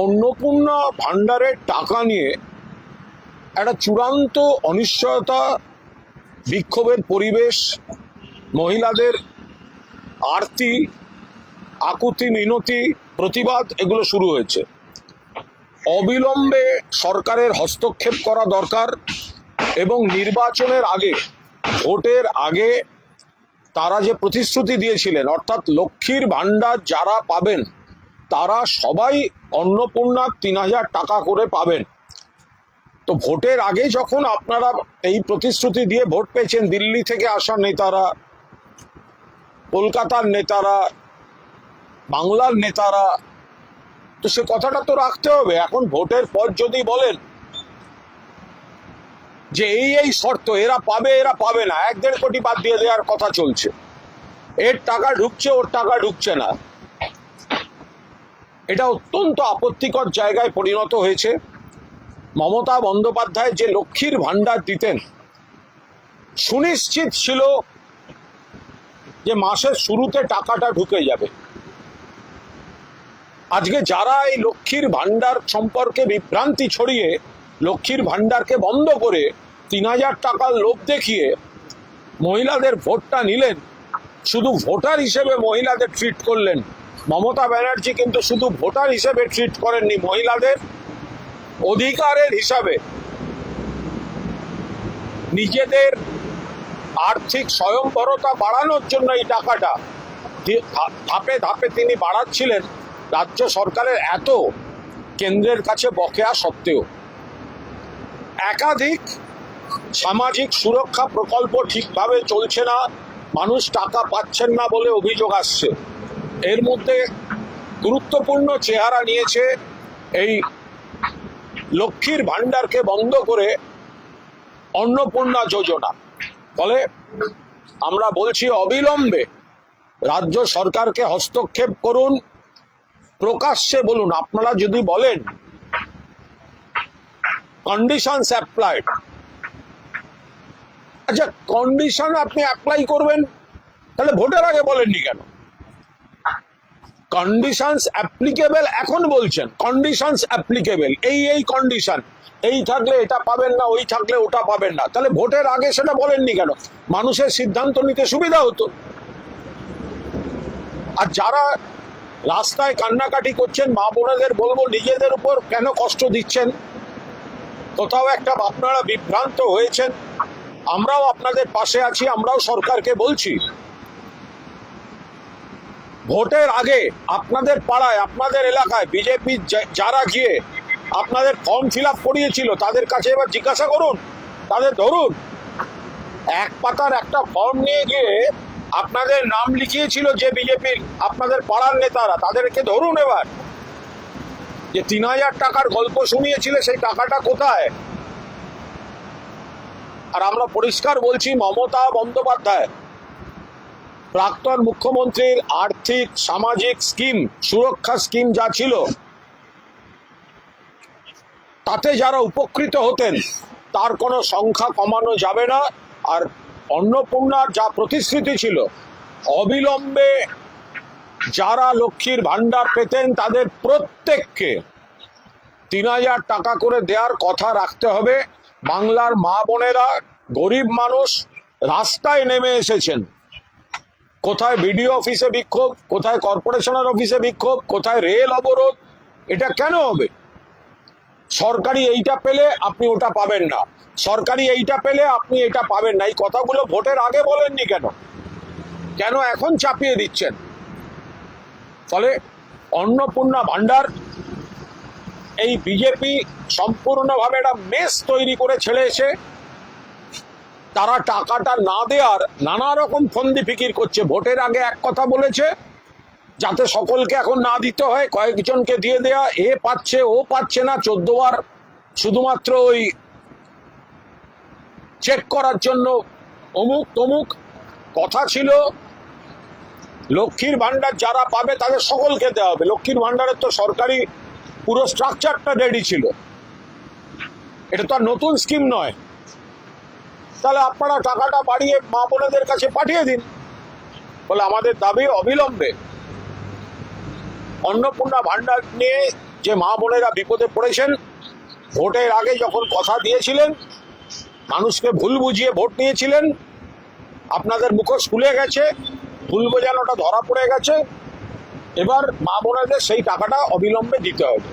অন্নপূর্ণা ভাণ্ডারের টাকা নিয়ে একটা চূড়ান্ত অনিশ্চয়তা, বিক্ষোভের পরিবেশ, মহিলাদের আরতি, আকুতি মিনতি, প্রতিবাদ এগুলো শুরু হয়েছে। অবিলম্বে সরকারের হস্তক্ষেপ করা দরকার এবং নির্বাচনের আগে, ভোটের আগে তারা যে প্রতিশ্রুতি দিয়েছিলেন, অর্থাৎ লক্ষ্মীর ভাণ্ডার যারা পাবেন তারা সবাই অন্নপূর্ণা ৩,০০০ টাকা করে পাবেন। তো ভোটের আগে যখন আপনারা এই প্রতিশ্রুতি দিয়ে ভোট পেয়েছেন, দিল্লি থেকে আসা নেতারা, কলকাতার নেতারা, বাংলার নেতারা, তো সে কথাটা তো রাখতে হবে। এখন ভোটের পর যদি বলেন যে এই শর্ত, এরা পাবে এরা পাবে না, ১-১.৫ কোটি বাদ দিয়ে দেওয়ার কথা চলছে, এর টাকা ঢুকছে ওর টাকা ঢুকছে না, এটা অত্যন্ত আপত্তিকর জায়গায় পরিণত হয়েছে। মমতা বন্দ্যোপাধ্যায় যে লক্ষ্মীর ভাণ্ডার দিতেন, সুনিশ্চিত ছিল যে মাসের শুরুতে টাকাটা ঢুকে যাবে। আজকে যারা এই লক্ষ্মীর ভাণ্ডার সম্পর্কে বিভ্রান্তি ছড়িয়ে লক্ষ্মীর ভাণ্ডারকে বন্ধ করে ৩,০০০ টাকার লোভ দেখিয়ে মহিলাদের ভোটটা নিলেন, শুধু ভোটার হিসেবে মহিলাদের ট্রিট করলেন। মমতা ব্যানার্জি কিন্তু শুধু ভোটার হিসেবে ট্রিট করেননি, মহিলাদের অধিকারের হিসাবে, নিজেদের আর্থিক স্বয়ংবরতা বাড়ানোর জন্য এই টাকাটা ধাপে ধাপে তিনি বাড়াচ্ছিলেন, রাজ্য সরকারের এত কেন্দ্রের কাছে বকেয়া সত্ত্বেও। একাধিক সামাজিক সুরক্ষা প্রকল্প ঠিকভাবে চলছে না, মানুষ টাকা পাচ্ছেন না বলে অভিযোগ আসছে। এর মধ্যে গুরুত্বপূর্ণ চেহারা নিয়েছে এই লক্ষ্মীর ভাণ্ডারকে বন্ধ করে অন্নপূর্ণা যোজনা। ফলে আমরা বলছি অবিলম্বে রাজ্য সরকারকে হস্তক্ষেপ করুন, প্রকাশ্যে বলুন। আপনারা যদি বলেন কন্ডিশনস অ্যাপ্লাইড, আচ্ছা কন্ডিশন আপনি অ্যাপ্লাই করবেন, তাহলে ভোটের আগে বলেননি কেন? কন্ডিশনস অ্যাপ্লিকেবল এখন বলছেন, কন্ডিশনস অ্যাপ্লিকেবল, এই কন্ডিশন, এই থাকলে এটা পাবেন না, ওই থাকলে ওটা পাবেন না, তাহলে ভোটের আগে সেটা বলেননি কেন? মানুষের সিদ্ধান্ত নিতে সুবিধা হতো। আর যারা রাস্তায় কান্নাকাটি করছেন, মা বোনেদের বলবো নিজেদের উপর কেন কষ্ট দিচ্ছেন? কোথাও একটা আপনারা বিভ্রান্ত হয়েছেন, আমরাও আপনাদের পাশে আছি, আমরাও সরকারকে বলছি ভোটের আগে আপনাদের পাড়ায়, আপনাদের এলাকায় বিজেপি যারা গিয়ে আপনাদের ফর্ম ফিল আপ করিয়েছিল তাদের কাছে এবার জিজ্ঞাসা করুন, তাদের ধরুন, এক পাতার একটা ফর্ম নিয়ে গিয়ে আপনাদের নাম লিখিয়েছিল যে বিজেপির আপনাদের পাড়ার নেতারা, তাদেরকে ধরুন এবার, যে ৩,০০০ টাকার গল্প শুনিয়েছিলে সেই টাকাটা কোথায়? আর আমরা পরিষ্কার বলছি, মমতা বন্দ্যোপাধ্যায় প্রাক্তন মুখ্যমন্ত্রীর আর্থিক সামাজিক স্কিম, সুরক্ষা স্কিম যা ছিল, তাতে যারা উপকৃত হতেন তার কোনো সংখ্যা কমানো যাবে না। আর অন্নপূর্ণার যা প্রতিশ্রুতি ছিল, অবিলম্বে যারা লক্ষ্মীর ভাণ্ডার পেতেন তাদের প্রত্যেককে ৩,০০০ টাকা করে দেওয়ার কথা রাখতে হবে। বাংলার মা বোনেরা, গরিব মানুষ রাস্তায় নেমে এসেছেন। কোথায় বিডিও অফিসে বিক্ষোভ, কোথায় কর্পোরেশনের অফিসে বিক্ষোভ, কোথায় রেল অবরোধ। এটা কেন হবে? সরকারি এইটা পেলে আপনি ওটা পাবেন না, সরকারি এইটা পেলে আপনি এটা পাবেন না, এই কথাগুলো ভোটের আগে বলেননি কেন? কেন এখন চাপিয়ে দিচ্ছেন? ফলে অন্নপূর্ণা ভাণ্ডার, এই বিজেপি সম্পূর্ণভাবে একটা মেস তৈরি করে ছেড়েছে। তারা টাকাটা না দেওয়ার নানা রকম ফন্দি ফিকির করছে। ভোটের আগে এক কথা বলেছে, যাতে সকলকে এখন না দিতে হয়, কয়েকজনকে দিয়ে দেয়া, এ পাচ্ছে ও পাচ্ছে না, 14 বার শুধুমাত্র ওই চেক করার জন্য অমুক তমুক। কথা ছিল লক্ষ্মীর ভাণ্ডার যারা পাবে তাদের সকলকে দেওয়া হবে। লক্ষ্মীর ভাণ্ডারের তো সরকারি পুরো স্ট্রাকচারটা রেডি ছিল, এটা তো আর নতুন স্কিম নয়। তাহলে আপনারা টাকাটা বাড়িয়ে মা বোনেদের কাছে পাঠিয়ে দিন। বলে আমাদের দাবি অবিলম্বে অন্নপূর্ণা ভাণ্ডার নিয়ে যে মা বোনেরা বিপদে পড়েছেন। ভোটের আগে যখন কথা দিয়েছিলেন, মানুষকে ভুল বুঝিয়ে ভোট নিয়েছিলেন, আপনাদের মুখোশ খুলে গেছে, ভুল বোঝানোটা ধরা পড়ে গেছে। এবার মা বোনেদের সেই টাকাটা অবিলম্বে দিতে হবে।